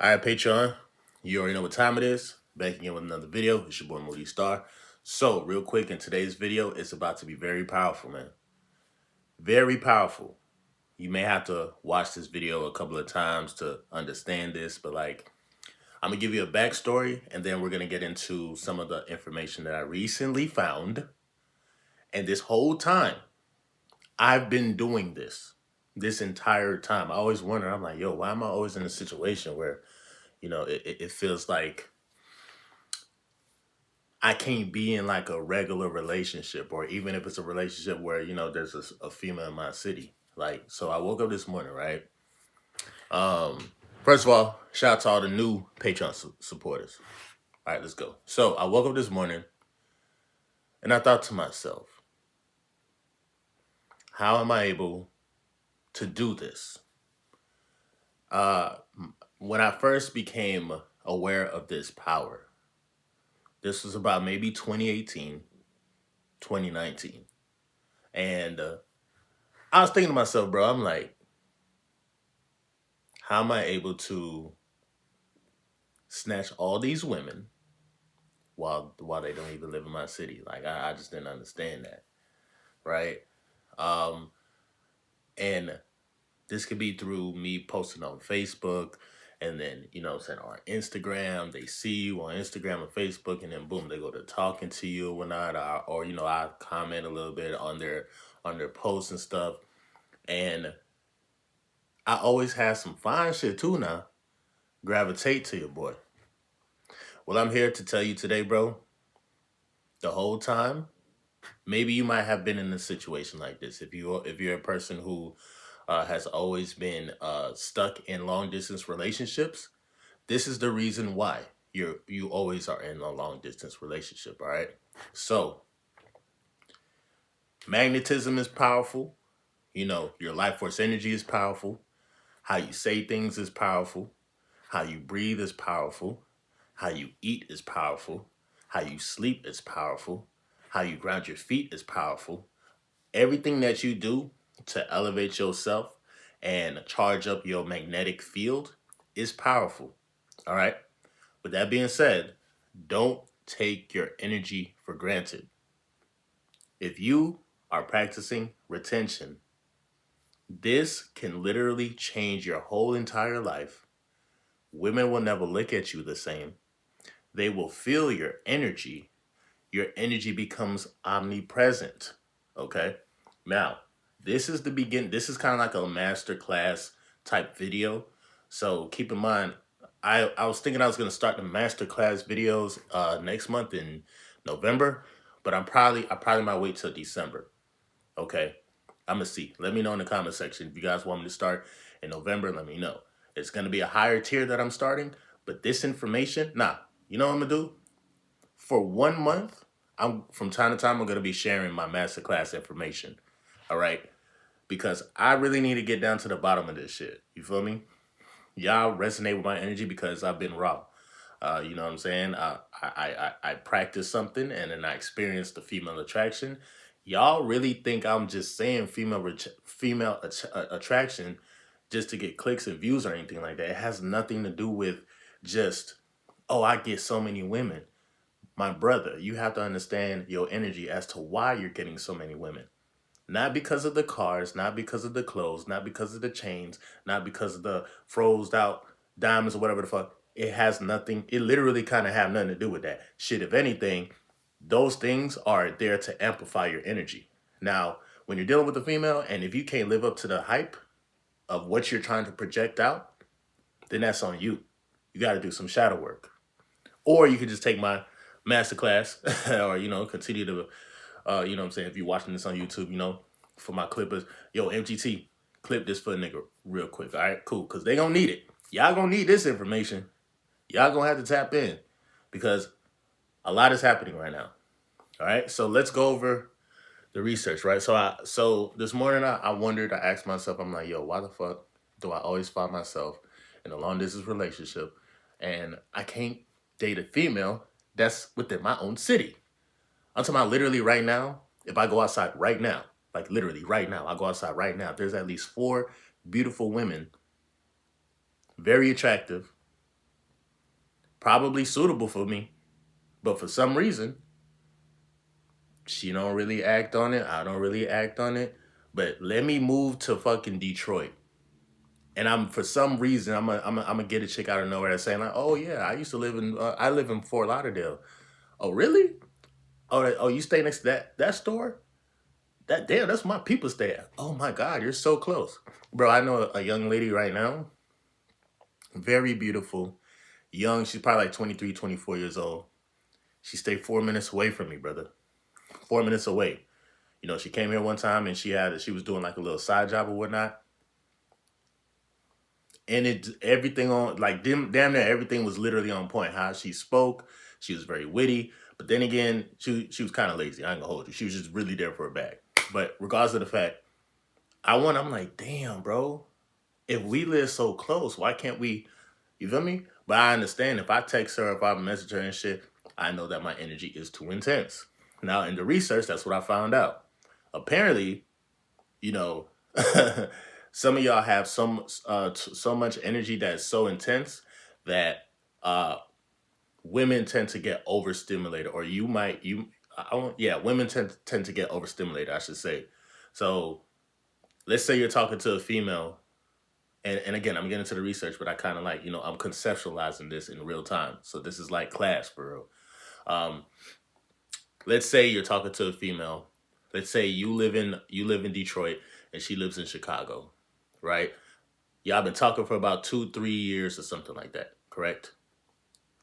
All right, Patreon, you already know what time it is. Back again with another video. It's your boy Moody Starr. So, real quick, in today's video, it's about to be very powerful, man. Very powerful. You may have to watch this video a couple of times to understand this, but I'm gonna give you a backstory, and then we're gonna get into some of the information that I recently found. And this whole time, I've been doing this entire time. I always wonder, I'm like, yo, why am I always in a situation where, it feels like I can't be in like a regular relationship, or even if it's a relationship where, there's a female in my city. So I woke up this morning, right? First of all, shout out to all the new Patreon supporters. All right, let's go. So I woke up this morning and I thought to myself, how am I able to do this? When I first became aware of this power, this was about maybe 2018, 2019. And I was thinking to myself, bro, I'm like, how am I able to snatch all these women while they don't even live in my city? Like, I just didn't understand that, right? And this could be through me posting on Facebook, and then, saying on Instagram, they see you on Instagram and Facebook, and then boom, they go to talking to you or whatnot, or I comment a little bit on their posts and stuff. And I always have some fine shit too now gravitate to your boy. Well, I'm here to tell you today, bro, the whole time, maybe you might have been in a situation like this. If you're a person who has always been stuck in long distance relationships, this is the reason why you always are in a long distance relationship. All right. So magnetism is powerful. Your life force energy is powerful. How you say things is powerful. How you breathe is powerful. How you eat is powerful. How you sleep is powerful. How you ground your feet is powerful. Everything that you do to elevate yourself and charge up your magnetic field is powerful. All right. With that being said, don't take your energy for granted. If you are practicing retention, this can literally change your whole entire life. Women will never look at you the same. They will feel your energy. Your energy becomes omnipresent. Okay? Now, this is the begin. This is kind of like a master class type video. So keep in mind, I was thinking I was going to start the master class videos next month in November, but I probably might wait till December. Okay? I'm going to see. Let me know in the comment section. If you guys want me to start in November, let me know. It's going to be a higher tier that I'm starting, but this information, you know what I'm going to do? For 1 month, from time to time, I'm going to be sharing my masterclass information. All right? Because I really need to get down to the bottom of this shit. You feel me? Y'all resonate with my energy because I've been raw. You know what I'm saying? I practice something and then I experience the female attraction. Y'all really think I'm just saying female attraction just to get clicks and views or anything like that. It has nothing to do with just, oh, I get so many women. My brother, you have to understand your energy as to why you're getting so many women. Not because of the cars, not because of the clothes, not because of the chains, not because of the froze out diamonds or whatever the fuck. It has nothing. It literally kind of have nothing to do with that. Shit, if anything, those things are there to amplify your energy. Now, when you're dealing with a female, and if you can't live up to the hype of what you're trying to project out, then that's on you. You got to do some shadow work. Or you could just take my masterclass or, continue to, what I'm saying, if you're watching this on YouTube, for my clippers, yo, MGT, clip this for a nigga real quick. All right, cool. Because they going to need it. Y'all going to need this information. Y'all going to have to tap in because a lot is happening right now. All right, so let's go over the research, right? So this morning I wondered, I asked myself, I'm like, yo, why the fuck do I always find myself in a long distance relationship and I can't date a female that's within my own city? I'm talking about literally right now. If I go outside right now, like literally right now, I go outside right now, there's at least 4 beautiful women, very attractive, probably suitable for me, but for some reason, she don't really act on it. I don't really act on it. But let me move to fucking Detroit. And I'm for some reason I'm gonna get a chick out of nowhere that's saying like, oh yeah, I used to live in I live in Fort Lauderdale. Oh really? Oh you stay next to that store? That damn, that's my people stay at. Oh my God, you're so close, bro. I know a young lady right now, very beautiful, young. She's probably like 23, 24 years old. She stayed 4 minutes away from me, brother. 4 minutes away. You know, she came here one time and she was doing like a little side job or whatnot. And it everything on like damn near everything was literally on point. How she spoke, she was very witty. But then again, she was kind of lazy. I ain't gonna hold you. She was just really there for her bag. But regardless of the fact, I'm like, damn, bro. If we live so close, why can't we? You feel me? But I understand if I text her, if I message her and shit, I know that my energy is too intense. Now in the research, that's what I found out. Apparently, you know, some of y'all have so much energy that's so intense that women tend to get overstimulated, or women tend to get overstimulated, I should say. So let's say you're talking to a female, and again, I'm getting into the research, but I kind of like, I'm conceptualizing this in real time. So this is like class for real. Let's say you're talking to a female. Let's say you live in Detroit and she lives in Chicago, right? Y'all been talking for about 2-3 years or something like that, correct?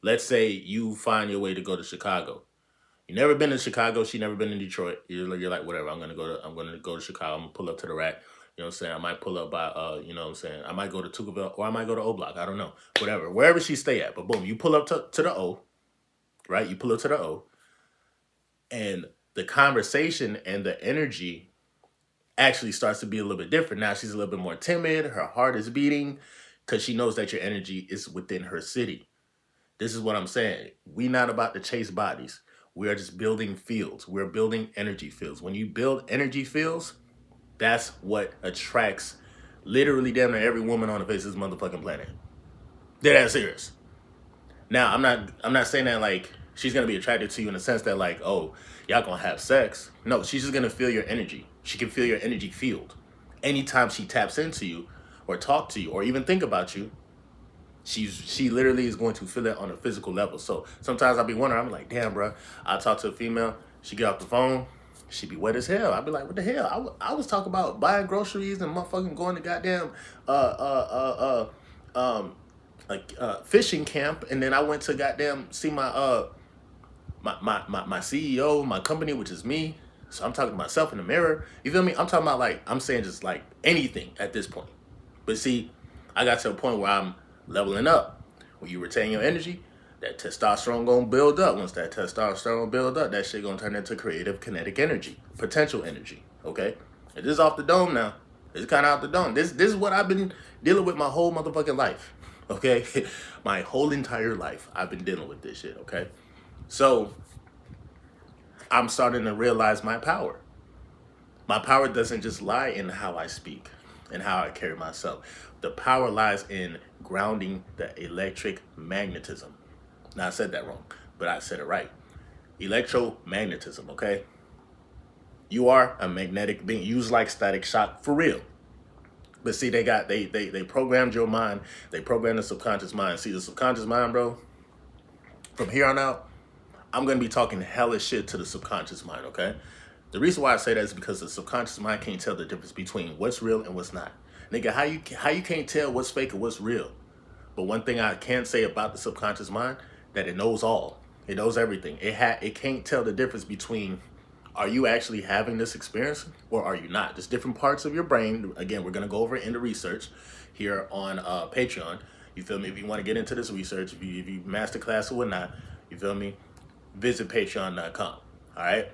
Let's say you find your way to go to Chicago. You never been to Chicago. She never been in Detroit. You're like, whatever. I'm gonna go to Chicago. I'm gonna pull up to the rack. You know what I'm saying? I might pull up by you know what I'm saying? I might go to Tuckerville or I might go to O Block. I don't know. Whatever. Wherever she stay at. But boom, you pull up to the O, right? You pull up to the O, and the conversation and the energy actually starts to be a little bit different. Now she's a little bit more timid. Her heart is beating because she knows that your energy is within her city. This is what I'm saying. We're not about to chase bodies. We are just building fields. We're building energy fields. When you build energy fields, that's what attracts literally damn near every woman on the face of this motherfucking planet. They're that serious. Now, I'm not saying that like she's gonna be attracted to you in the sense that like, oh, y'all gonna have sex. No, she's just gonna feel your energy. She can feel your energy field. Anytime she taps into you or talk to you or even think about you, she literally is going to feel it on a physical level. So sometimes I'll be wondering, I'm like, damn, bro. I talk to a female, she get off the phone, she be wet as hell. I'll be like, what the hell? I was talking about buying groceries and motherfucking going to goddamn fishing camp, and then I went to goddamn see my CEO, my company, which is me. So I'm talking to myself in the mirror. You feel me? I'm talking about like, I'm saying just like anything at this point. But see, I got to a point where I'm leveling up. When you retain your energy, that testosterone gonna build up. Once that testosterone build up, that shit gonna turn into creative kinetic energy, potential energy. Okay, and this is off the dome now. It's kind of out the dome. This is what I've been dealing with my whole motherfucking life. Okay, my whole entire life I've been dealing with this shit. Okay, so I'm starting to realize my power. My power doesn't just lie in how I speak and how I carry myself. The power lies in grounding the electric magnetism. Now, I said that wrong, but I said it right. Electromagnetism, okay? You are a magnetic being. Use like static shock for real. But see, they programmed your mind. They programmed the subconscious mind. See, the subconscious mind, bro, from here on out, I'm going to be talking hella shit to the subconscious mind, okay? The reason why I say that is because the subconscious mind can't tell the difference between what's real and what's not. Nigga, how you can't tell what's fake and what's real? But one thing I can say about the subconscious mind, that it knows all. It knows everything. It can't tell the difference between, are you actually having this experience or are you not? There's different parts of your brain. Again, we're going to go over it in the research here on Patreon. You feel me? If you want to get into this research, if you masterclass or whatnot, you feel me? Visit patreon.com. All right?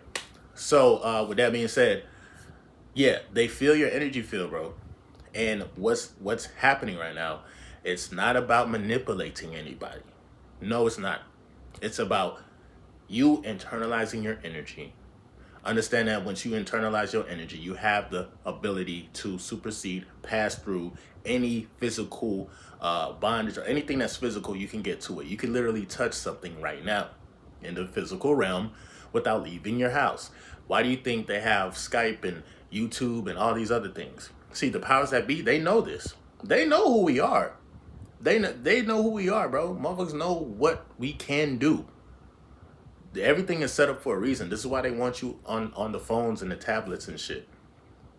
So with that being said, yeah, they feel your energy field, bro. And what's happening right now, it's not about manipulating anybody. No, it's not. It's about you internalizing your energy, Understand that once you internalize your energy, you have the ability to supersede, pass through any physical bondage or anything that's physical. You can get to it. You can literally touch something right now in the physical realm without leaving your house. Why do you think they have Skype and YouTube and all these other things? See, the powers that be, they know this. They know who we are. They know who we are, bro. Motherfuckers know what we can do. Everything is set up for a reason. This is why they want you on the phones and the tablets and shit.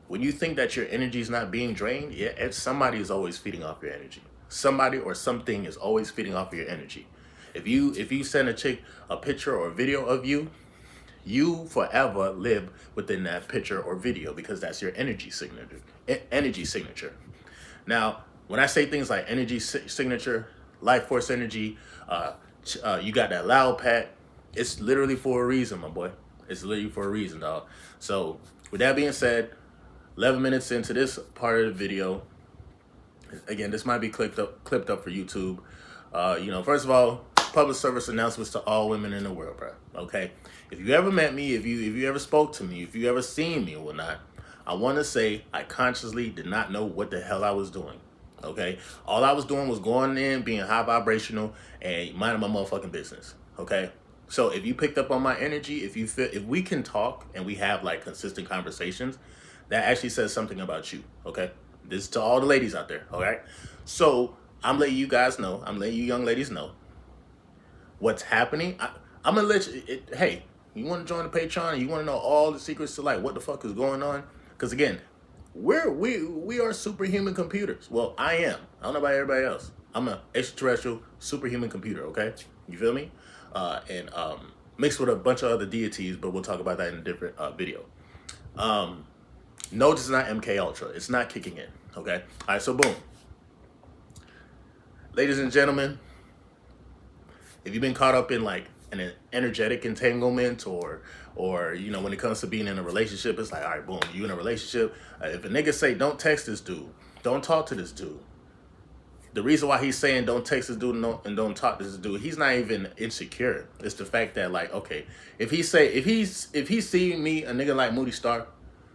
When you think that your energy is not being drained, yeah, somebody is always feeding off your energy. Somebody or something is always feeding off your energy. If you send a chick a picture or a video of you, you forever live within that picture or video because that's your energy signature. Energy signature. Now, when I say things like energy signature, life force energy, you got that loud pack, it's literally for a reason, my boy. It's literally for a reason, dog. So, with that being said, 11 minutes into this part of the video, again, this might be clipped up for YouTube. First of all, public service announcements to all women in the world, bro. Okay, if you ever met me, if you ever spoke to me, if you ever seen me or whatnot, I want to say I consciously did not know what the hell I was doing. Okay, all I was doing was going in, being high vibrational, and minding my motherfucking business. Okay, so if you picked up on my energy, if we can talk and we have like consistent conversations, that actually says something about you. Okay, this is to all the ladies out there. All right, so I'm letting you guys know. I'm letting you young ladies know what's happening. I'm gonna let you. Hey, you want to join the Patreon? You want to know all the secrets to like what the fuck is going on? Because again, we are superhuman computers. Well, I am. I don't know about everybody else. I'm an extraterrestrial superhuman computer. Okay, you feel me? And mixed with a bunch of other deities, but we'll talk about that in a different video. No, this is not MK Ultra. It's not kicking in. Okay. All right. So boom, ladies and gentlemen, if you've been caught up in like an energetic entanglement or when it comes to being in a relationship, it's like, all right, boom, you in a relationship. If a nigga say don't text this dude, don't talk to this dude, the reason why he's saying don't text this dude and don't talk to this dude, he's not even insecure. It's the fact that like, okay, if he see me, a nigga like Moody Starr,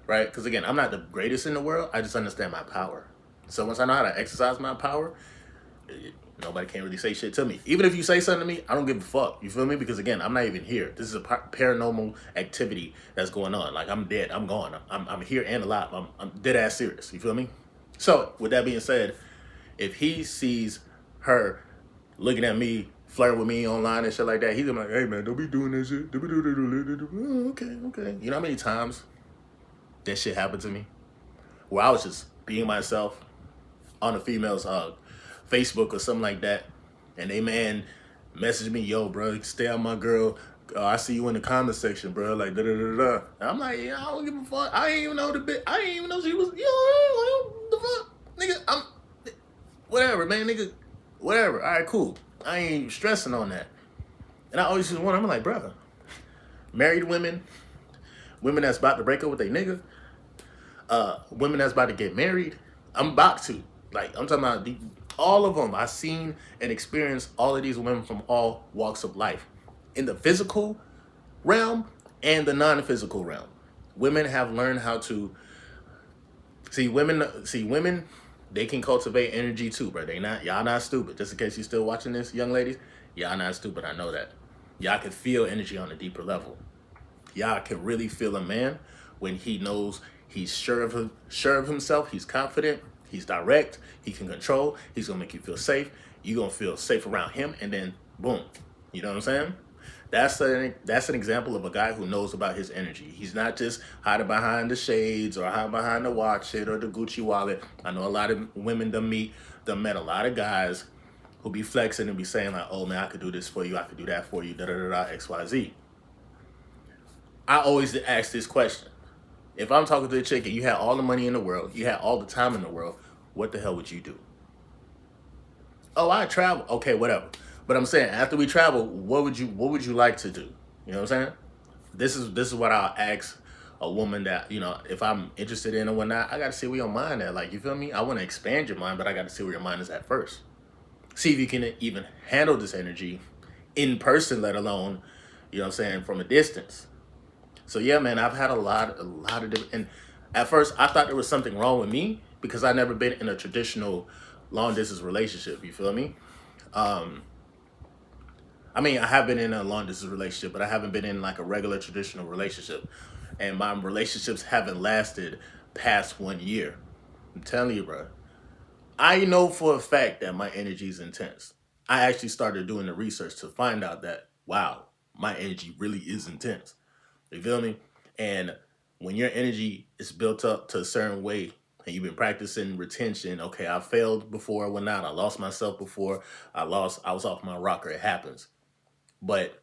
right? Because again, I'm not the greatest in the world. I just understand my power. So once I know how to exercise my power, nobody can really say shit to me. Even if you say something to me, I don't give a fuck. You feel me? Because again, I'm not even here. This is a paranormal activity that's going on. Like I'm dead. I'm gone. I'm here and alive. I'm dead ass serious. You feel me? So with that being said, if he sees her looking at me, flirting with me online and shit like that, he's gonna be like, hey man, don't be doing that shit. Oh, okay. You know how many times that shit happened to me? Where I was just being myself on a female's Facebook or something like that, and they man messaged me, yo, bro, stay on my girl. I see you in the comment section, bro. Like da da da da. And I'm like, yeah, I don't give a fuck. I ain't even know the bit. I ain't even know she was. Yo, the fuck, nigga. I'm whatever, man, nigga. Whatever. All right, cool. I ain't stressing on that. And I always just want. I'm like, brother, married women that's about to break up with their nigga, women that's about to get married. I'm about to. Like, I'm talking about all of them. I've seen and experienced all of these women from all walks of life. In the physical realm and the non-physical realm. Women have learned how to see women, they can cultivate energy too, bro. Y'all not stupid. Just in case you're still watching this, young ladies, y'all not stupid. I know that. Y'all can feel energy on a deeper level. Y'all can really feel a man when he knows he's sure of himself, he's confident, he's direct, he can control, he's gonna make you feel safe, you're gonna feel safe around him, and then boom. You know what I'm saying? That's an example of a guy who knows about his energy. He's not just hiding behind the shades or hiding behind the watch shit or the Gucci wallet. I know a lot of women met a lot of guys who be flexing and be saying like, oh man, I could do this for you, I could do that for you, da da da da, XYZ. I always ask this question. If I'm talking to a chick and you had all the money in the world, you had all the time in the world, what the hell would you do? Oh, I travel. Okay, whatever. But I'm saying, after we travel, what would you like to do? You know what I'm saying? This is what I'll ask a woman that, if I'm interested in or whatnot, I got to see where your mind at. Like, you feel me? I want to expand your mind, but I got to see where your mind is at first. See if you can even handle this energy in person, let alone, from a distance. So yeah, man, I've had a lot of different. And at first, I thought there was something wrong with me because I never been in a traditional long distance relationship. You feel me? Um, I mean, I have been in a long distance relationship, but I haven't been in like a regular traditional relationship. And my relationships haven't lasted past 1 year. I'm telling you, bro. I know for a fact that my energy is intense. I actually started doing the research to find out that, wow, my energy really is intense. You feel me? And when your energy is built up to a certain way and you've been practicing retention, okay, I failed before, went out, I lost myself before, I was off my rocker, it happens. But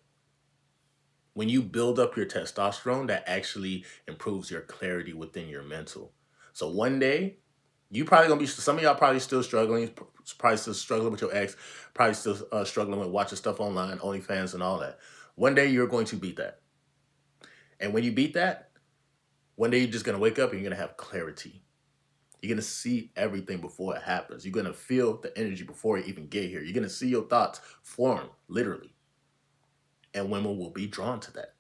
when you build up your testosterone, that actually improves your clarity within your mental. So one day, you probably gonna be, some of y'all probably still struggling, probably still struggling with your ex, probably still struggling with watching stuff online, OnlyFans and all that. One day you're going to beat that. And when you beat that, one day you're just gonna wake up and you're gonna have clarity. You're gonna see everything before it happens. You're gonna feel the energy before it even get here. You're gonna see your thoughts form, literally. And women will be drawn to that.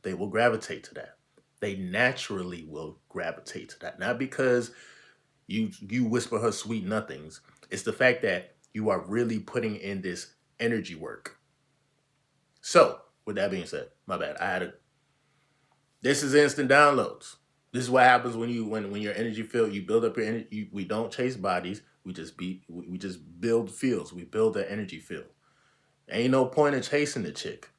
They will gravitate to that. They naturally will gravitate to that. Not because you whisper her sweet nothings. It's the fact that you are really putting in this energy work. So, with that being said, my bad. I had a This is instant downloads. This is what happens when when your energy field, you build up your energy. We don't chase bodies. We just build fields. We build the energy field. Ain't no point in chasing the chick.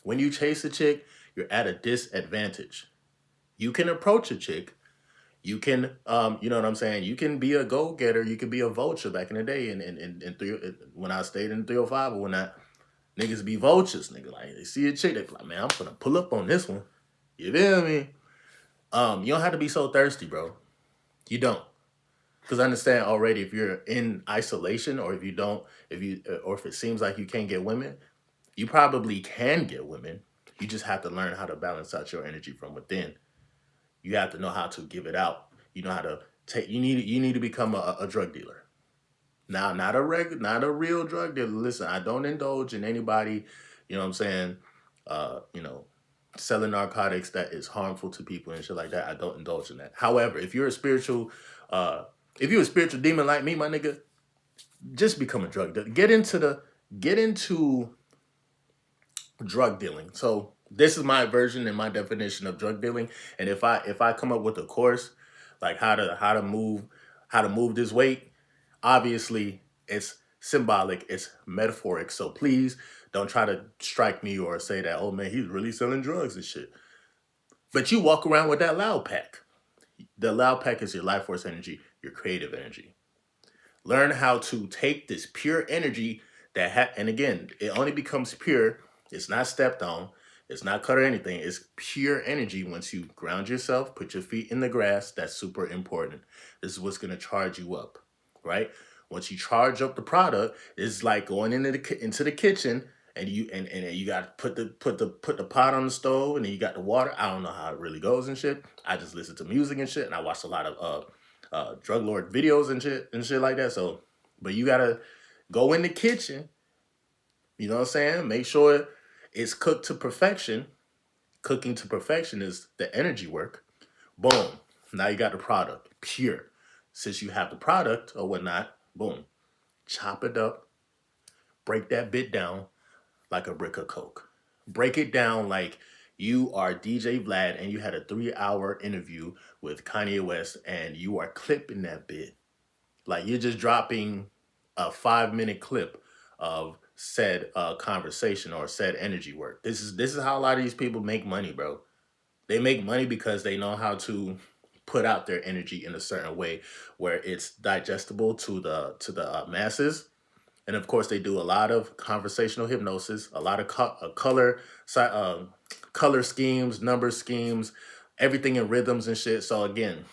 When you chase a chick, you're at a disadvantage. You can approach a chick. You can, you know what I'm saying? You can be a go getter. You can be a vulture back in the day. When I stayed in 305 or when I niggas be vultures, nigga. Like they see a chick, they be like, man, I'm gonna pull up on this one. You feel me? You don't have to be so thirsty, bro. You don't. Because I understand already if you're in isolation or if you don't, if you or if it seems like you can't get women, you probably can get women. You just have to learn how to balance out your energy from within. You have to know how to give it out. You know how to take. You need to become a drug dealer. Now, not a real drug dealer. Listen, I don't indulge in anybody. You know what I'm saying? You know, selling narcotics that is harmful to people and shit like that. I don't indulge in that. However, uh, if you're a spiritual demon like me, my nigga, just become a drug dealer. Get into drug dealing. So this is my version and my definition of drug dealing. And if I come up with a course like how to move this weight, obviously it's symbolic, it's metaphoric. So please don't try to strike me or say that, oh man, he's really selling drugs and shit. But you walk around with that loud pack. The loud pack is your life force energy, your creative energy. Learn how to take this pure energy and again, it only becomes pure. It's not stepped on. It's not cut or anything. It's pure energy once you ground yourself, put your feet in the grass. That's super important. This is what's going to charge you up, right? Once you charge up the product, it's like going into the kitchen and you got to put the pot on the stove and then you got the water. I don't know how it really goes and shit. I just listen to music and shit and I watch a lot of drug lord videos and shit like that. So, but you gotta go in the kitchen. You know what I'm saying? Make sure it's cooked to perfection. Cooking to perfection is the energy work. Boom. Now you got the product pure. Since you have the product or whatnot, boom. Chop it up. Break that bit down like a brick of coke. Break it down like you are DJ Vlad and you had a 3-hour interview with Kanye West and you are clipping that bit. Like you're just dropping a 5-minute clip of said conversation or said energy work. This is how a lot of these people make money, bro. They make money because they know how to put out their energy in a certain way where it's digestible to the masses. And of course, they do a lot of conversational hypnosis, a lot of color schemes, number schemes, everything in rhythms and shit. So again,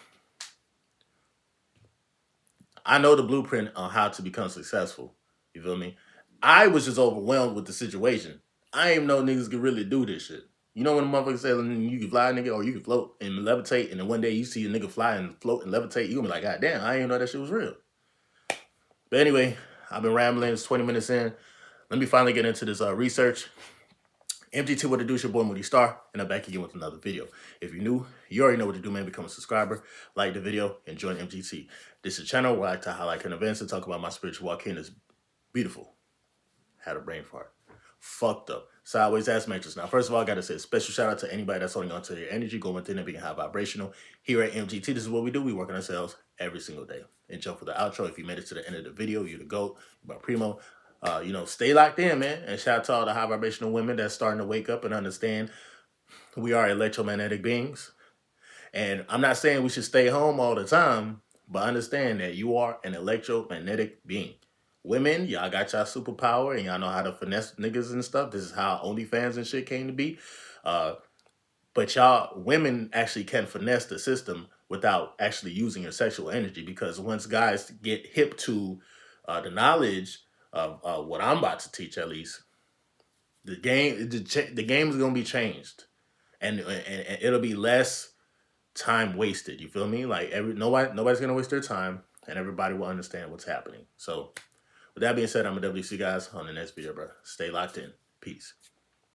I know the blueprint on how to become successful. You feel me? I was just overwhelmed with the situation. I ain't know niggas could really do this shit. You know when a motherfucker say you can fly, nigga, or you can float and levitate, and then one day you see a nigga fly and float and levitate, you gonna be like, God damn, I didn't know that shit was real. But anyway, I've been rambling. It's 20 minutes in. Let me finally get into this research. MGT, what to do? It's your boy Moody Starr, and I'm back again with another video. If you're new, you already know what to do, man. Become a subscriber, like the video, and join MGT. This is a channel where I like to highlight current events and talk about my spiritual walk in. It's beautiful. Had a brain fart. Fucked up. Sideways ass matrix. Now, first of all, I gotta say a special shout out to anybody that's holding on to their energy, going within and being high vibrational. Here at MGT, this is what we do. We work on ourselves every single day. And jump for the outro. If you made it to the end of the video, you're the GOAT. You're my primo. Stay locked in, man. And shout out to all the high vibrational women that's starting to wake up and understand we are electromagnetic beings. And I'm not saying we should stay home all the time, but understand that you are an electromagnetic being. Women, y'all got y'all superpower and y'all know how to finesse niggas and stuff. This is how OnlyFans and shit came to be. But y'all, women actually can finesse the system without actually using your sexual energy, because once guys get hip to the knowledge of what I'm about to teach, at least, the game is going to be changed. And it'll be less time wasted. You feel me? Like nobody's gonna waste their time, and everybody will understand what's happening. So, with that being said, I'm gonna definitely see you guys on the next video, bro. Stay locked in. Peace.